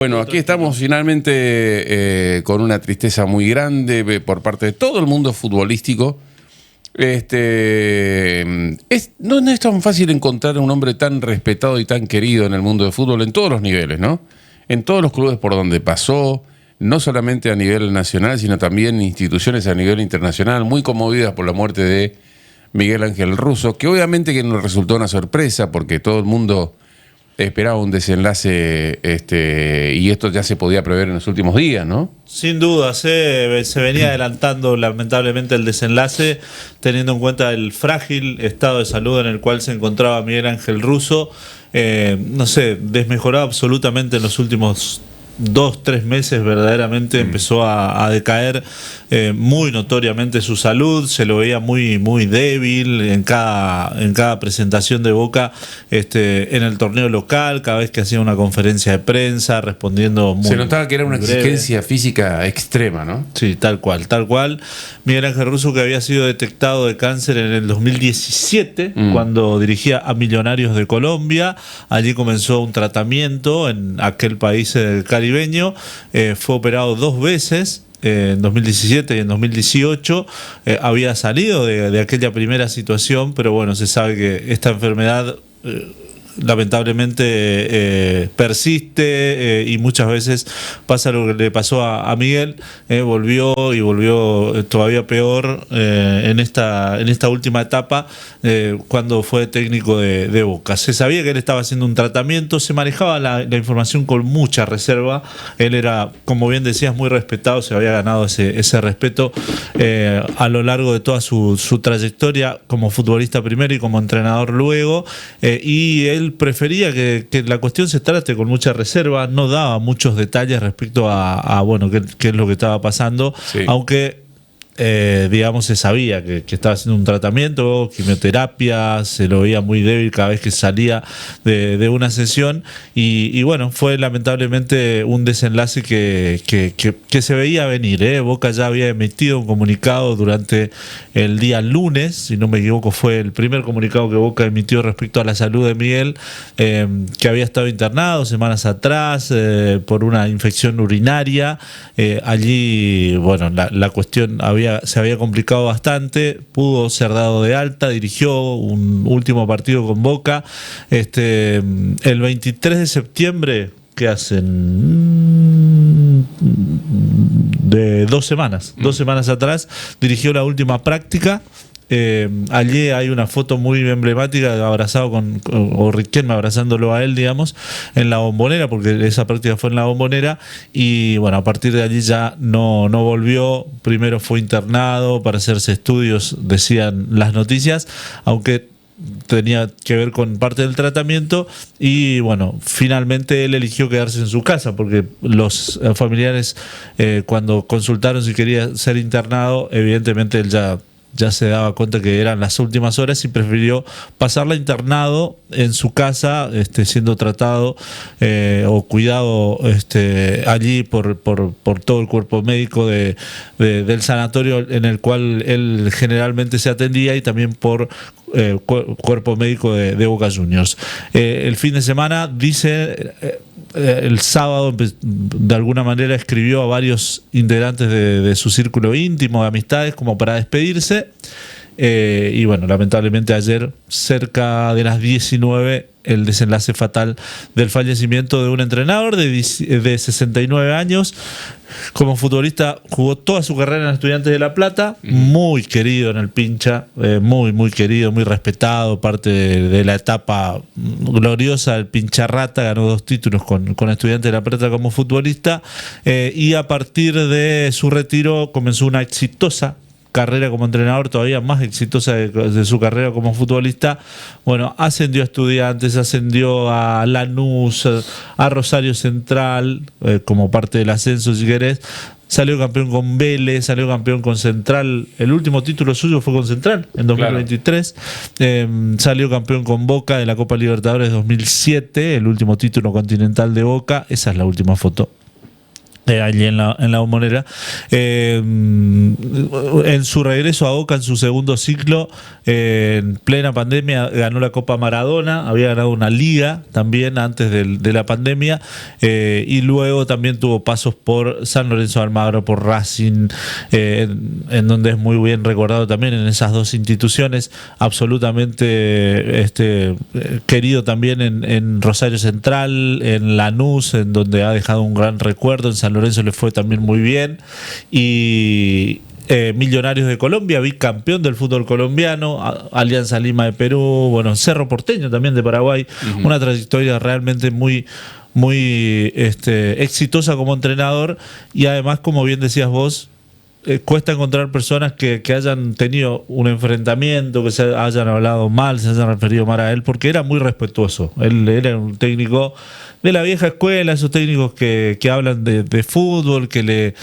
Bueno, aquí estamos finalmente con una tristeza muy grande por parte de todo el mundo futbolístico. No es tan fácil encontrar un hombre tan respetado y tan querido en el mundo del fútbol en todos los niveles, ¿no? En todos los clubes por donde pasó, no solamente a nivel nacional, sino también instituciones a nivel internacional, muy conmovidas por la muerte de Miguel Ángel Russo, que obviamente que nos resultó una sorpresa porque todo el mundo esperaba un desenlace y esto ya se podía prever en los últimos días, ¿no? Sin duda, se venía adelantando lamentablemente el desenlace, teniendo en cuenta el frágil estado de salud en el cual se encontraba Miguel Ángel Russo. No sé, desmejorado absolutamente en los últimos 2-3 meses, verdaderamente empezó a decaer muy notoriamente su salud, se lo veía muy débil en cada presentación de Boca en el torneo local, cada vez que hacía una conferencia de prensa, respondiendo muy. Se notaba que era una exigencia física extrema, ¿no? Sí, tal cual. Miguel Ángel Russo, que había sido detectado de cáncer en el 2017, cuando dirigía a Millonarios de Colombia. Allí comenzó un tratamiento en aquel país caribeño. Fue operado 2 veces, en 2017 y en 2018. Había salido de aquella primera situación, pero bueno, se sabe que esta enfermedad lamentablemente persiste y muchas veces pasa lo que le pasó a Miguel. Volvió todavía peor en esta última etapa, cuando fue técnico de Boca. Se sabía que él estaba haciendo un tratamiento, se manejaba la información con mucha reserva. Él era, como bien decías, muy respetado, se había ganado ese respeto a lo largo de toda su trayectoria como futbolista primero y como entrenador luego, y él prefería que la cuestión se trate con mucha reserva, no daba muchos detalles respecto a bueno, qué es lo que estaba pasando, sí. Aunque digamos, se sabía que estaba haciendo un tratamiento, quimioterapia, se lo veía muy débil cada vez que salía de una sesión, y bueno, fue lamentablemente un desenlace que se veía venir. Boca ya había emitido un comunicado durante el día lunes, si no me equivoco, fue el primer comunicado que Boca emitió respecto a la salud de Miguel, que había estado internado semanas atrás por una infección urinaria. Allí, bueno, la cuestión se había complicado bastante, pudo ser dado de alta, dirigió un último partido con Boca el 23 de septiembre, que hacen de 2 semanas, 2 semanas atrás, dirigió la última práctica. Allí hay una foto muy emblemática, abrazado o Riquelme abrazándolo a él, digamos, en la Bombonera, porque esa práctica fue en la Bombonera, y bueno, a partir de allí ya no volvió. Primero fue internado para hacerse estudios, decían las noticias, aunque tenía que ver con parte del tratamiento, y bueno, finalmente él eligió quedarse en su casa, porque los familiares, cuando consultaron si quería ser internado, evidentemente él ya se daba cuenta que eran las últimas horas y prefirió pasarla internado en su casa, siendo tratado o cuidado allí por todo el cuerpo médico del sanatorio en el cual él generalmente se atendía, y también por cuerpo médico de Boca Juniors. El fin de semana, dice, el sábado, de alguna manera escribió a varios integrantes de su círculo íntimo de amistades como para despedirse, y bueno, lamentablemente ayer, cerca de las 19, el desenlace fatal del fallecimiento de un entrenador de 69 años. Como futbolista jugó toda su carrera en Estudiantes de La Plata, muy querido en el Pincha, muy querido, muy respetado, parte de la etapa gloriosa del Pincharrata. Ganó 2 títulos con Estudiantes de La Plata como futbolista, y a partir de su retiro comenzó una exitosa carrera como entrenador, todavía más exitosa de su carrera como futbolista. Bueno, ascendió a Estudiantes, ascendió a Lanús, a Rosario Central, como parte del ascenso, si querés. Salió campeón con Vélez, salió campeón con Central. El último título suyo fue con Central en 2023. Claro. Salió campeón con Boca de la Copa Libertadores 2007, el último título continental de Boca. Esa es la última foto. allí en la Bombonera. En su regreso a Boca, en su segundo ciclo, en plena pandemia, ganó la Copa Maradona, había ganado una liga también antes de la pandemia, y luego también tuvo pasos por San Lorenzo de Almagro, por Racing, en donde es muy bien recordado también en esas dos instituciones, absolutamente querido también en Rosario Central, en Lanús, en donde ha dejado un gran recuerdo. En San Lorenzo le fue también muy bien, y Millonarios de Colombia, bicampeón del fútbol colombiano, Alianza Lima de Perú, bueno, Cerro Porteño también de Paraguay. Una trayectoria realmente muy exitosa como entrenador, y además, como bien decías vos, cuesta encontrar personas que hayan tenido un enfrentamiento, que se hayan hablado mal, se hayan referido mal a él, porque era muy respetuoso. Él era un técnico de la vieja escuela, esos técnicos que hablan de fútbol, que le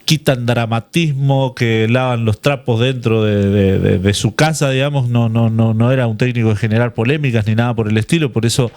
quitan dramatismo, que lavan los trapos dentro de su casa, digamos. No era un técnico de generar polémicas ni nada por el estilo. Por eso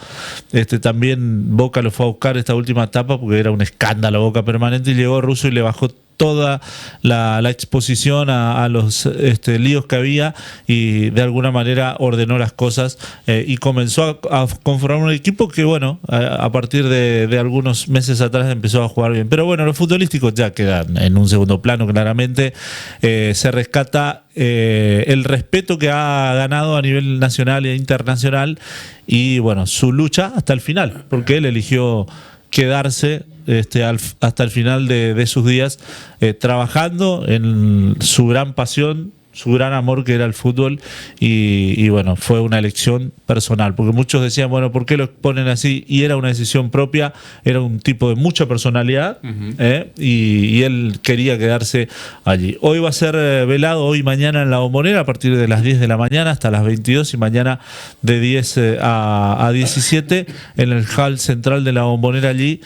también Boca lo fue a buscar esta última etapa, porque era un escándalo Boca permanente, y llegó Russo y le bajó toda la exposición a los líos que había, y de alguna manera ordenó las cosas, y comenzó a conformar un equipo que, bueno, a partir de algunos meses atrás empezó a jugar bien. Pero bueno, los futbolísticos ya quedan en un segundo plano, claramente. Se rescata el respeto que ha ganado a nivel nacional e internacional, y bueno, su lucha hasta el final, porque él eligió quedarse hasta el final de sus días, trabajando en su gran pasión, su gran amor, que era el fútbol, y bueno, fue una elección personal, porque muchos decían, bueno, ¿por qué lo ponen así? Y era una decisión propia, era un tipo de mucha personalidad, y él quería quedarse allí. Hoy va a ser velado, hoy y mañana en la Bombonera, a partir de las 10 de la mañana hasta las 22, y mañana de 10 a 17 en el hall central de la Bombonera. Allí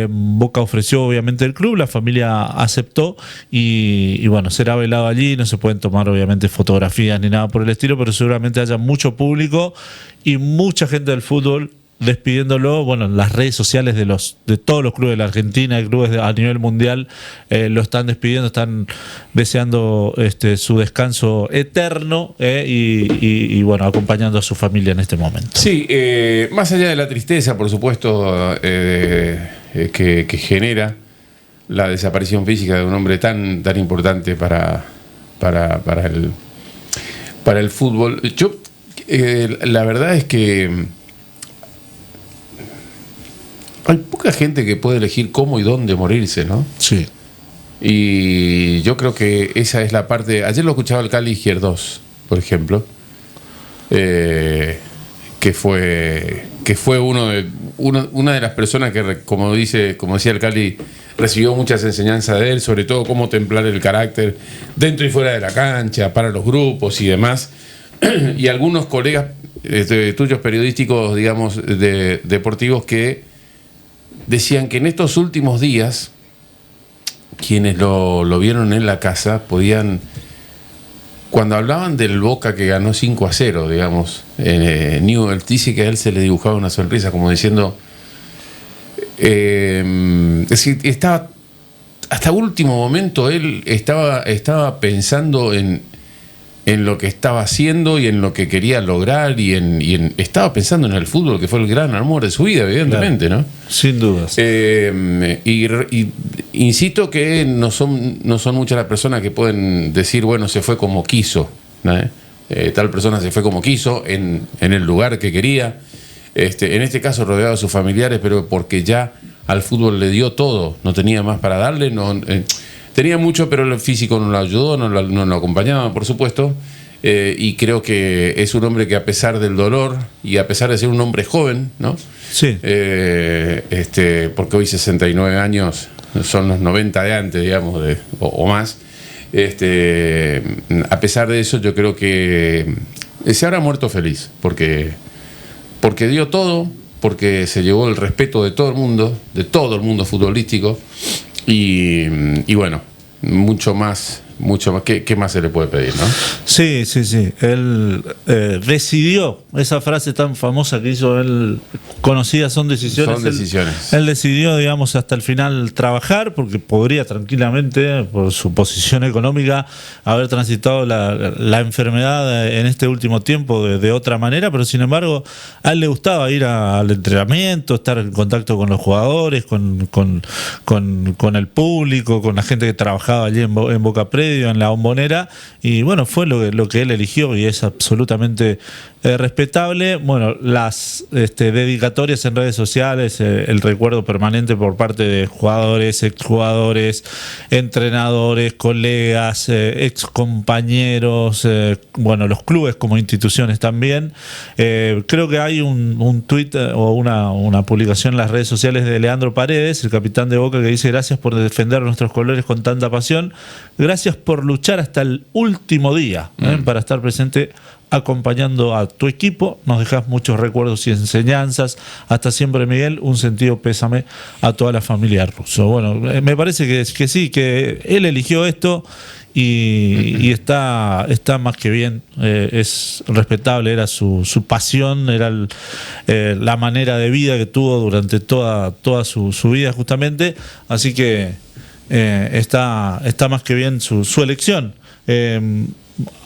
Boca ofreció obviamente el club, la familia aceptó, y bueno, será velado allí. No se pueden tomar obviamente fotografías ni nada por el estilo, pero seguramente haya mucho público y mucha gente del fútbol despidiéndolo. Bueno, en las redes sociales de todos los clubes de la Argentina, de clubes a nivel mundial, lo están despidiendo, están deseando su descanso eterno, y bueno, acompañando a su familia en este momento. Sí, más allá de la tristeza, por supuesto, que genera la desaparición física de un hombre tan importante para el fútbol. Yo, la verdad es que hay poca gente que puede elegir cómo y dónde morirse, ¿no? Sí. Y yo creo que esa es la parte. Ayer lo escuchaba el Cali Gierdós, por ejemplo, que fue una de las personas que, como decía el Cali, recibió muchas enseñanzas de él, sobre todo cómo templar el carácter dentro y fuera de la cancha, para los grupos y demás. Y algunos colegas tuyos periodísticos, digamos, deportivos, que decían que en estos últimos días, quienes lo vieron en la casa, podían, cuando hablaban del Boca que ganó 5-0, digamos, Newell's, dice que a él se le dibujaba una sonrisa, como diciendo, es decir, estaba, hasta último momento él estaba pensando en lo que estaba haciendo y en lo que quería lograr, y estaba pensando en el fútbol, que fue el gran amor de su vida, evidentemente, claro, ¿no? Sin dudas. Y insisto que no son muchas las personas que pueden decir, bueno, se fue como quiso, ¿no? Tal persona se fue como quiso, en el lugar que quería, en este caso rodeado de sus familiares, pero porque ya al fútbol le dio todo, no tenía más para darle, tenía mucho, pero el físico no lo ayudó, no lo acompañaba, por supuesto. Y creo que es un hombre que, a pesar del dolor y a pesar de ser un hombre joven, ¿no? Sí. Porque hoy 69 años son los 90 de antes, digamos, o más. A pesar de eso, yo creo que se habrá muerto feliz, porque dio todo, porque se llevó el respeto de todo el mundo futbolístico. Y bueno, mucho más mucho más. ¿Qué más se le puede pedir, no? Sí. Él decidió, esa frase tan famosa que hizo él, conocida, son decisiones. Son decisiones. Él decidió, digamos, hasta el final trabajar, porque podría tranquilamente, por su posición económica, haber transitado la enfermedad en este último tiempo de otra manera, pero sin embargo, a él le gustaba ir al entrenamiento, estar en contacto con los jugadores, con el público, con la gente que trabajaba allí en Boca Predio, en la Bombonera, y bueno, fue lo que él eligió y es absolutamente respetable. Bueno, las dedicatorias en redes sociales, el recuerdo permanente por parte de jugadores, exjugadores, entrenadores, colegas, excompañeros, bueno, los clubes como instituciones también. Creo que hay un tuit o una publicación en las redes sociales de Leandro Paredes, el capitán de Boca, que dice: gracias por defender nuestros colores con tanta pasión, gracias por luchar hasta el último día para estar presente acompañando a tu equipo, nos dejas muchos recuerdos y enseñanzas, hasta siempre, Miguel, un sentido pésame a toda la familia Russo. Bueno, me parece que sí, que él eligió esto y está más que bien, es respetable, era su pasión, era la manera de vida que tuvo durante toda su vida justamente, así que está más que bien su elección.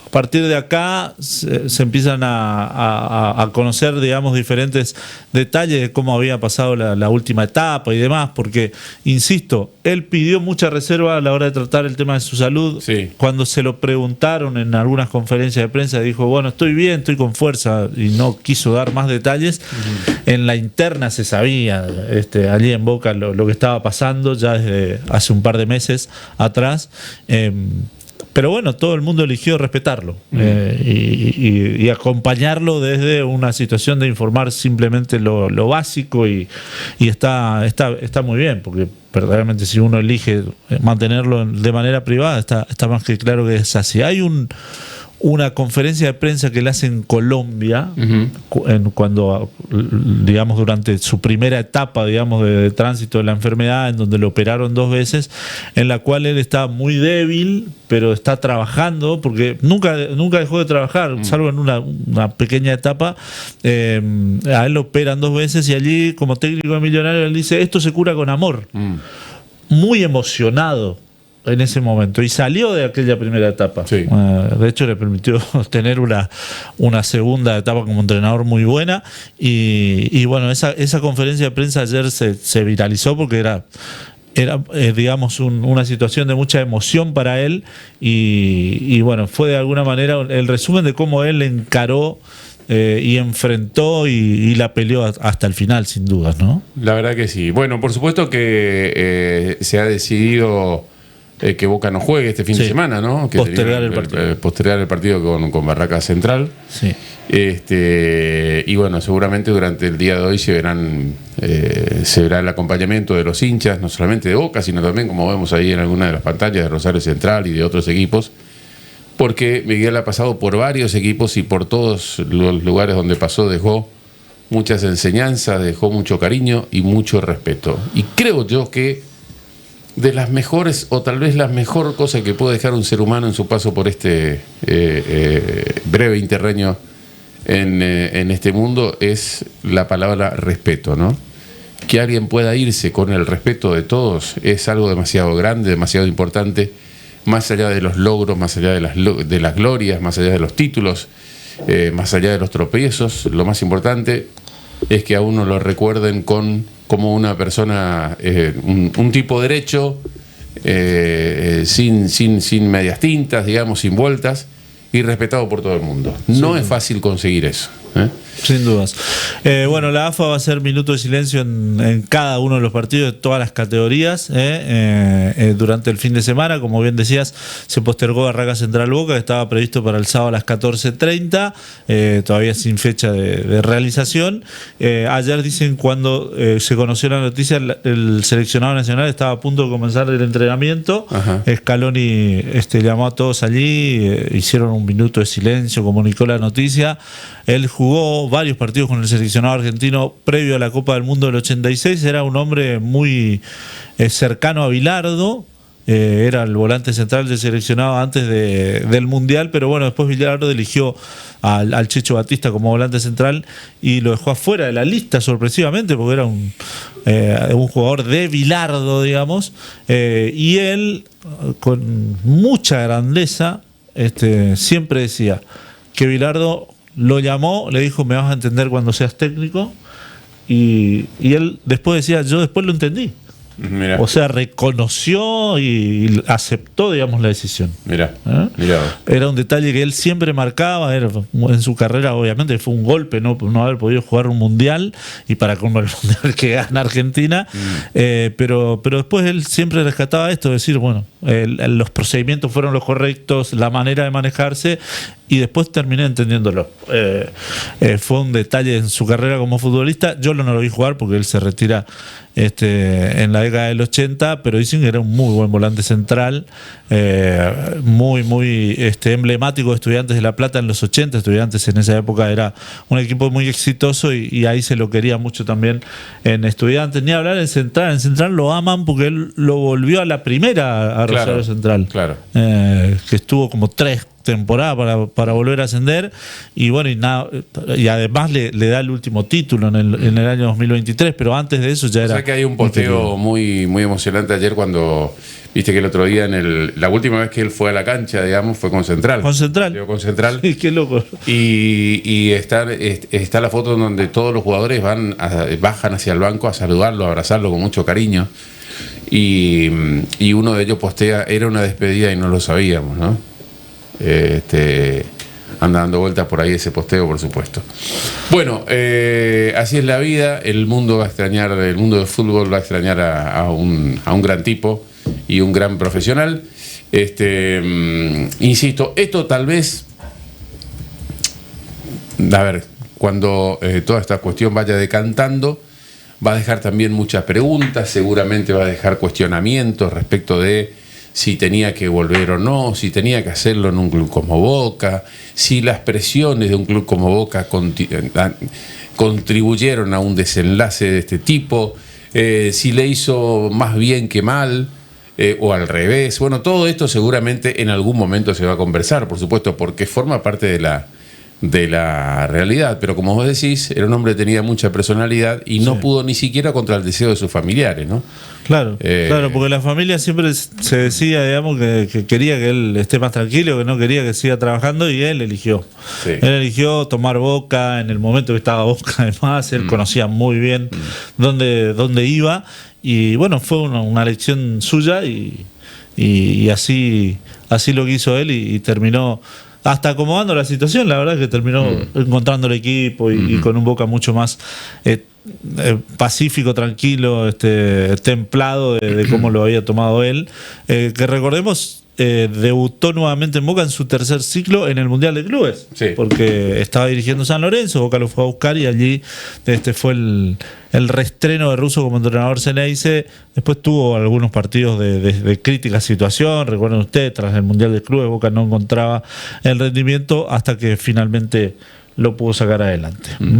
A partir de acá se empiezan a conocer, digamos, diferentes detalles de cómo había pasado la última etapa y demás, porque, insisto, él pidió mucha reserva a la hora de tratar el tema de su salud. Sí. Cuando se lo preguntaron en algunas conferencias de prensa, dijo: bueno, estoy bien, estoy con fuerza, y no quiso dar más detalles. En la interna se sabía, allí en Boca, lo que estaba pasando ya desde hace un par de meses atrás. Pero bueno, todo el mundo eligió respetarlo y acompañarlo desde una situación de informar simplemente lo básico y está muy bien, porque verdaderamente si uno elige mantenerlo de manera privada, está más que claro que es así. Hay una conferencia de prensa que le hace en Colombia, cuando, digamos, durante su primera etapa, digamos, de tránsito de la enfermedad, en donde lo operaron 2 veces, en la cual él está muy débil, pero está trabajando, porque nunca dejó de trabajar, salvo en una pequeña etapa. A él lo operan 2 veces y allí, como técnico de Millonarios, él dice: esto se cura con amor. Muy emocionado en ese momento, y salió de aquella primera etapa. Sí. De hecho, le permitió tener una segunda etapa como entrenador muy buena, y bueno, esa conferencia de prensa ayer se viralizó porque era digamos, una situación de mucha emoción para él, y bueno, fue de alguna manera el resumen de cómo él encaró y enfrentó y la peleó hasta el final, sin dudas, ¿no? La verdad que sí. Bueno, por supuesto que se ha decidido que Boca no juegue este fin de semana, ¿no? Que postergar el partido. Postergar el partido con Barraca Central. Sí. Y bueno, seguramente durante el día de hoy se verá el acompañamiento de los hinchas, no solamente de Boca, sino también, como vemos ahí en alguna de las pantallas, de Rosario Central y de otros equipos, porque Miguel ha pasado por varios equipos y por todos los lugares donde pasó dejó muchas enseñanzas, dejó mucho cariño y mucho respeto. Y creo yo que de las mejores, o tal vez la mejor cosa que puede dejar un ser humano en su paso por este breve interreño en este mundo es la palabra respeto, ¿no? Que alguien pueda irse con el respeto de todos es algo demasiado grande, demasiado importante, más allá de los logros, más allá de las glorias, más allá de los títulos, más allá de los tropiezos. Lo más importante es que a uno lo recuerden como una persona, un tipo derecho, sin medias tintas, digamos, sin vueltas, y respetado por todo el mundo. No es fácil conseguir eso. Sin dudas. Bueno, la AFA va a hacer minuto de silencio en cada uno de los partidos de todas las categorías durante el fin de semana. Como bien decías, se postergó Barraca Central Boca, que estaba previsto para el sábado a las 14:30, todavía sin fecha de realización. Ayer, dicen, cuando se conoció la noticia, el seleccionado nacional estaba a punto de comenzar el entrenamiento. Ajá. Scaloni llamó a todos allí, hicieron un minuto de silencio, comunicó la noticia. Él jugó varios partidos con el seleccionado argentino previo a la Copa del Mundo del 86, era un hombre muy cercano a Bilardo, era el volante central del seleccionado antes del Mundial, pero bueno, después Bilardo eligió al Checho Batista como volante central y lo dejó afuera de la lista sorpresivamente porque era un jugador de Bilardo, digamos, y él con mucha grandeza siempre decía que Bilardo lo llamó, le dijo: me vas a entender cuando seas técnico, y él después decía: yo después lo entendí. Mirá. O sea, reconoció y aceptó, digamos, la decisión. Mirá. Era un detalle que él siempre marcaba. En su carrera, obviamente, fue un golpe no haber podido jugar un mundial, y para como el mundial que gana Argentina. Pero después él siempre rescataba esto: decir, bueno, los procedimientos fueron los correctos, la manera de manejarse, y después terminé entendiéndolo. Fue un detalle en su carrera como futbolista. Yo no lo vi jugar porque él se retira en la década del 80, pero dicen que era un muy buen volante central, muy emblemático de Estudiantes de La Plata en los 80. Estudiantes en esa época era un equipo muy exitoso, y ahí se lo quería mucho también en Estudiantes. Ni hablar en Central lo aman porque él lo volvió a la primera, a Rosario Central, que estuvo como 3 temporadas para volver a ascender, y bueno, y además le da el último título en el año 2023, pero antes de eso ya era. O sea que hay un posteo muy emocionante ayer cuando viste que el otro día la última vez que él fue a la cancha, digamos, fue con Central. Con Central. Con Central. Sí, qué loco. Y está la foto donde todos los jugadores bajan hacia el banco a saludarlo, a abrazarlo con mucho cariño. Y uno de ellos postea: era una despedida y no lo sabíamos, ¿no? Anda dando vueltas por ahí ese posteo, por supuesto. Bueno, así es la vida. El mundo del fútbol va a extrañar a un gran tipo y un gran profesional. Insisto, esto tal vez, a ver, cuando toda esta cuestión vaya decantando, va a dejar también muchas preguntas, seguramente va a dejar cuestionamientos respecto de si tenía que volver o no, si tenía que hacerlo en un club como Boca, si las presiones de un club como Boca contribuyeron a un desenlace de este tipo, si le hizo más bien que mal, o al revés. Bueno, todo esto seguramente en algún momento se va a conversar, por supuesto, porque forma parte de la realidad, pero como vos decís, era un hombre que tenía mucha personalidad y no pudo ni siquiera contra el deseo de sus familiares, ¿no? Claro, porque la familia siempre se decía, digamos, que quería que él esté más tranquilo, que no quería que siga trabajando, y él eligió. Sí. Él eligió tomar Boca en el momento que estaba Boca, además, él conocía muy bien dónde iba, y bueno, fue una elección suya, y así lo quiso él, y terminó hasta acomodando la situación. La verdad es que terminó encontrando el equipo y con un Boca mucho más pacífico, tranquilo, templado de cómo lo había tomado él, que recordemos, debutó nuevamente en Boca en su tercer ciclo en el Mundial de Clubes, porque estaba dirigiendo San Lorenzo, Boca lo fue a buscar, y allí fue el reestreno de Russo como entrenador Ceneice. Después tuvo algunos partidos de crítica situación, recuerden ustedes, tras el Mundial de Clubes Boca no encontraba el rendimiento hasta que finalmente lo pudo sacar adelante.